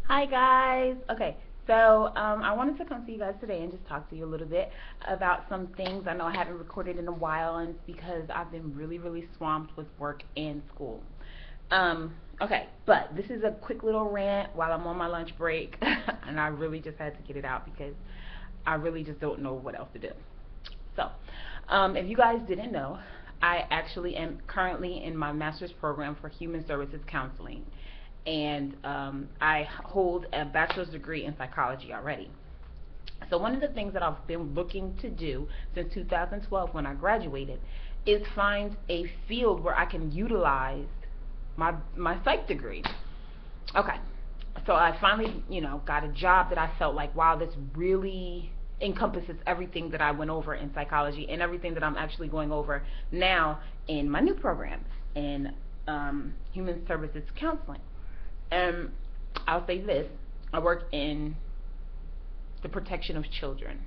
Hi guys. Okay, so I wanted to come to you guys today and just talk to you a little bit about some things. I know I haven't recorded in a while, and it's because I've been really swamped with work and school. Okay, but this is a quick little rant while I'm on my lunch break, and I really just had to get it out because I really just don't know what else to do. So, if you guys didn't know, I actually am currently in my master's program for human services counseling, and I hold a bachelor's degree in psychology already. So one of the things that I've been looking to do since 2012 when I graduated is find a field where I can utilize my psych degree. Okay, so I finally, got a job that I felt like, wow, this really encompasses everything that I went over in psychology and everything that I'm actually going over now in my new program in human services counseling. And I'll say this, I work in the protection of children.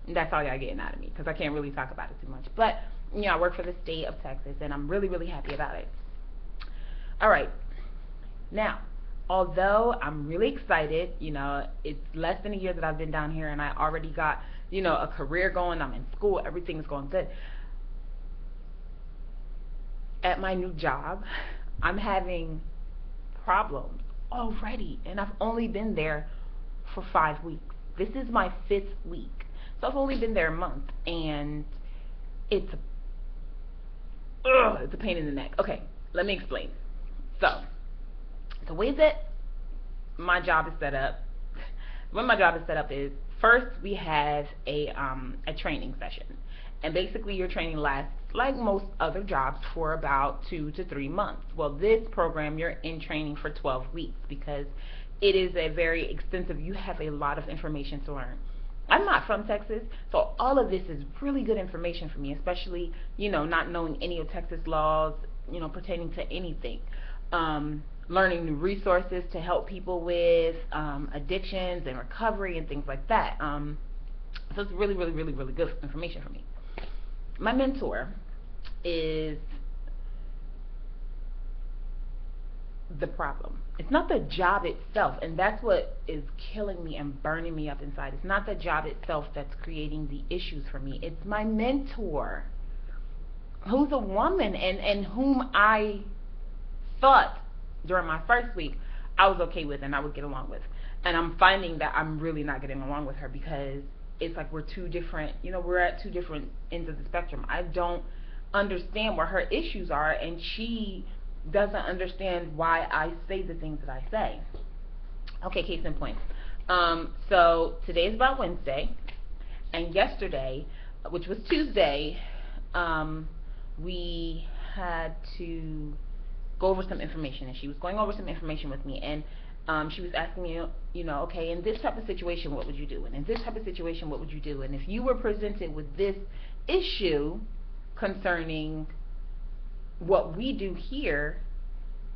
And that's all y'all getting out of me because I can't really talk about it too much. But, I work for the state of Texas, and I'm really happy about it. All right. Now, although I'm really excited, it's less than a year that I've been down here, and I already got, a career going. I'm in school. Everything's going good. At my new job, I'm having problems already, and I've only been there for 5 weeks. This is my 5th week, so I've only been there a month, and it's a pain in the neck. Okay, let me explain. So the way that my job is set up, is first we have a training session, and basically your training lasts, like most other jobs, for about 2 to 3 months. Well, this program, you're in training for 12 weeks because it is a very extensive, you have a lot of information to learn. I'm not from Texas, so all of this is really good information for me, especially, not knowing any of Texas laws, pertaining to anything. Learning new resources to help people with addictions and recovery and things like that. So it's really good information for me. My mentor is the problem. It's not the job itself, and that's what is killing me and burning me up inside. It's not the job itself that's creating the issues for me. It's my mentor, who's a woman and whom I thought during my first week I was okay with and I would get along with. And I'm finding that I'm really not getting along with her because it's like we're two different, we're at two different ends of the spectrum. I don't understand where her issues are, and she doesn't understand why I say the things that I say. Okay, case in point. So today is about Wednesday, and yesterday, which was Tuesday, we had to go over some information, and she was going over some information with me, and she was asking me, okay, in this type of situation, what would you do? And in this type of situation, what would you do? And if you were presented with this issue concerning what we do here,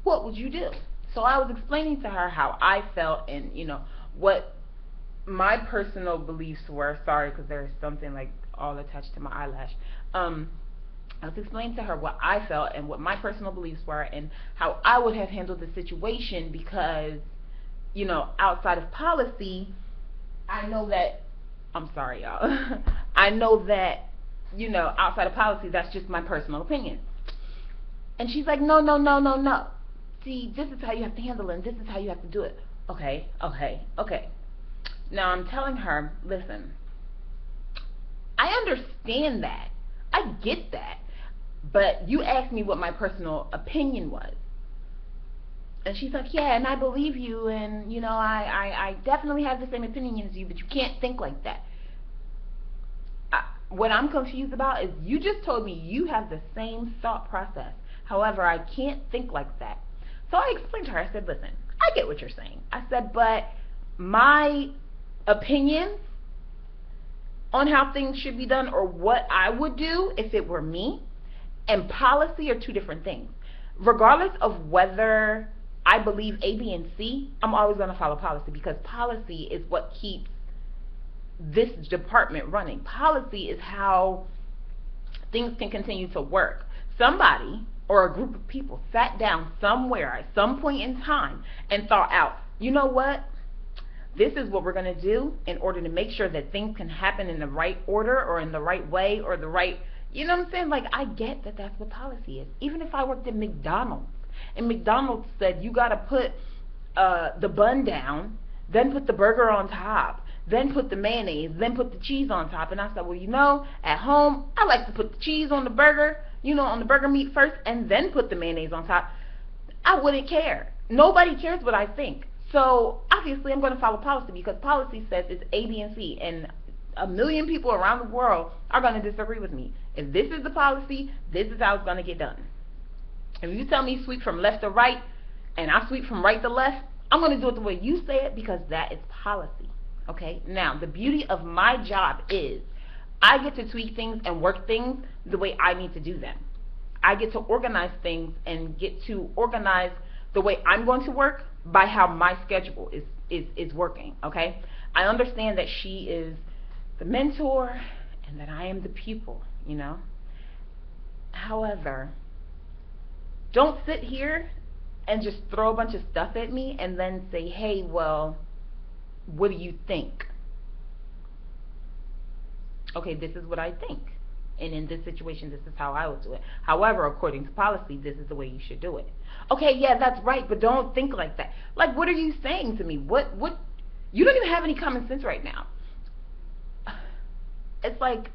what would you do? So I was explaining to her how I felt and, what my personal beliefs were. Sorry, because there's something like all attached to my eyelash. I was explaining to her what I felt and what my personal beliefs were and how I would have handled the situation because, outside of policy, I know that, I'm sorry, y'all, I know that, outside of policy, that's just my personal opinion. And she's like, no. See, this is how you have to handle it, and this is how you have to do it. Okay. Now I'm telling her, listen, I understand that. I get that. But you asked me what my personal opinion was. And she's like, yeah, and I believe you, and, I definitely have the same opinion as you, but you can't think like that. What I'm confused about is you just told me you have the same thought process. However, I can't think like that. So I explained to her, I said, listen, I get what you're saying. I said, but my opinions on how things should be done or what I would do if it were me and policy are two different things. Regardless of whether I believe A, B, and C, I'm always going to follow policy because policy is what keeps this department running. Policy is how things can continue to work. Somebody or a group of people sat down somewhere at some point in time and thought out, you know what? This is what we're going to do in order to make sure that things can happen in the right order or in the right way or the right, you know what I'm saying? Like, I get that that's what policy is. Even if I worked at McDonald's and McDonald's said you got to put the bun down, then put the burger on top, then put the mayonnaise, then put the cheese on top. And I said, well, you know, at home, I like to put the cheese on the burger, you know, on the burger meat first, and then put the mayonnaise on top. I wouldn't care. Nobody cares what I think. So obviously I'm going to follow policy because policy says it's A, B, and C, and a million people around the world are going to disagree with me. If this is the policy, this is how it's going to get done. If you tell me sweep from left to right, and I sweep from right to left, I'm going to do it the way you say it because that is policy. Okay? Now, the beauty of my job is I get to tweak things and work things the way I need to do them. I get to organize things and get to organize the way I'm going to work by how my schedule is working, okay? I understand that she is the mentor and that I am the pupil, you know? However, don't sit here and just throw a bunch of stuff at me and then say, hey, well, what do you think? Okay, this is what I think. And in this situation, this is how I would do it. However, according to policy, this is the way you should do it. Okay, yeah, that's right, but don't think like that. Like, what are you saying to me? What? You don't even have any common sense right now. It's like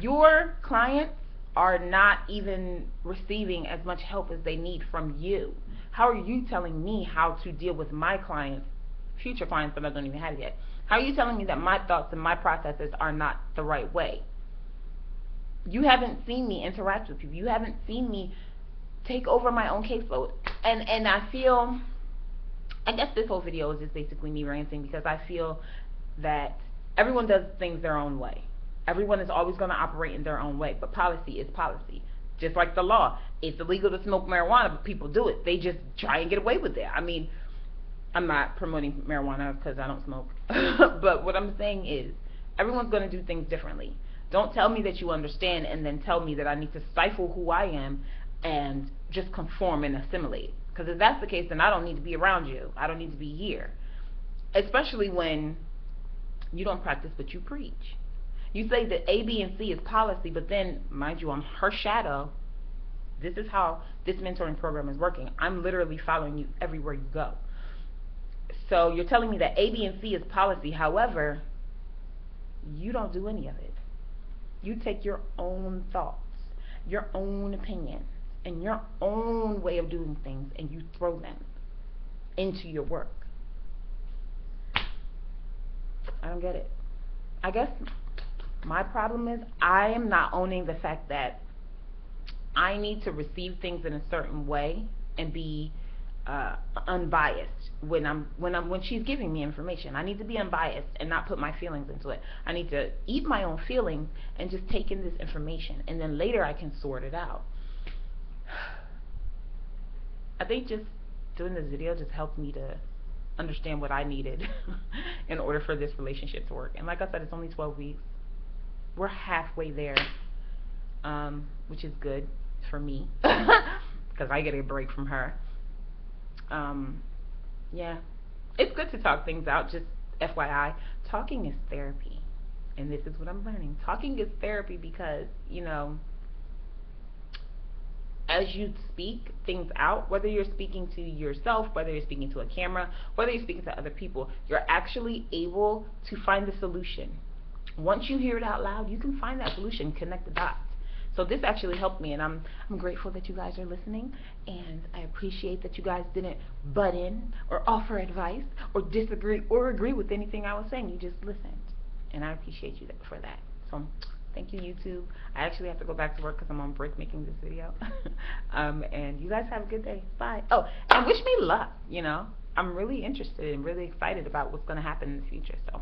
your clients are not even receiving as much help as they need from you. How are you telling me how to deal with my clients, future clients that I don't even have yet? How are you telling me that my thoughts and my processes are not the right way? You haven't seen me interact with people. You haven't seen me take over my own caseload. And I feel, I guess this whole video is just basically me ranting because I feel that everyone does things their own way. Everyone is always going to operate in their own way, but policy is policy. Just like the law. It's illegal to smoke marijuana, but people do it. They just try and get away with it. I mean, I'm not promoting marijuana because I don't smoke. But what I'm saying is, everyone's going to do things differently. Don't tell me that you understand and then tell me that I need to stifle who I am and just conform and assimilate. Because if that's the case, then I don't need to be around you. I don't need to be here. Especially when you don't practice what you preach. You say that A, B, and C is policy, but then, mind you, I'm her shadow. This is how this mentoring program is working. I'm literally following you everywhere you go. So you're telling me that A, B, and C is policy. However, you don't do any of it. You take your own thoughts, your own opinions, and your own way of doing things, and you throw them into your work. I don't get it. I guess my problem is I am not owning the fact that I need to receive things in a certain way and be unbiased when she's giving me information. I need to be unbiased and not put my feelings into it. I need to eat my own feelings and just take in this information, and then later I can sort it out. I think just doing this video just helped me to understand what I needed in order for this relationship to work. And like I said, it's only 12 weeks. We're halfway there, which is good for me because I get a break from her. Yeah, it's good to talk things out. Just FYI, talking is therapy, and this is what I'm learning. Talking is therapy because, you know, as you speak things out, whether you're speaking to yourself, whether you're speaking to a camera, whether you're speaking to other people, you're actually able to find the solution. Once you hear it out loud, you can find that solution, connect the dots. So this actually helped me, and I'm grateful that you guys are listening, and I appreciate that you guys didn't butt in or offer advice or disagree or agree with anything I was saying. You just listened, and I appreciate you for that. So thank you, YouTube. I actually have to go back to work because I'm on break making this video. And you guys have a good day. Bye. Oh, and wish me luck, you know. I'm really interested and really excited about what's going to happen in the future. So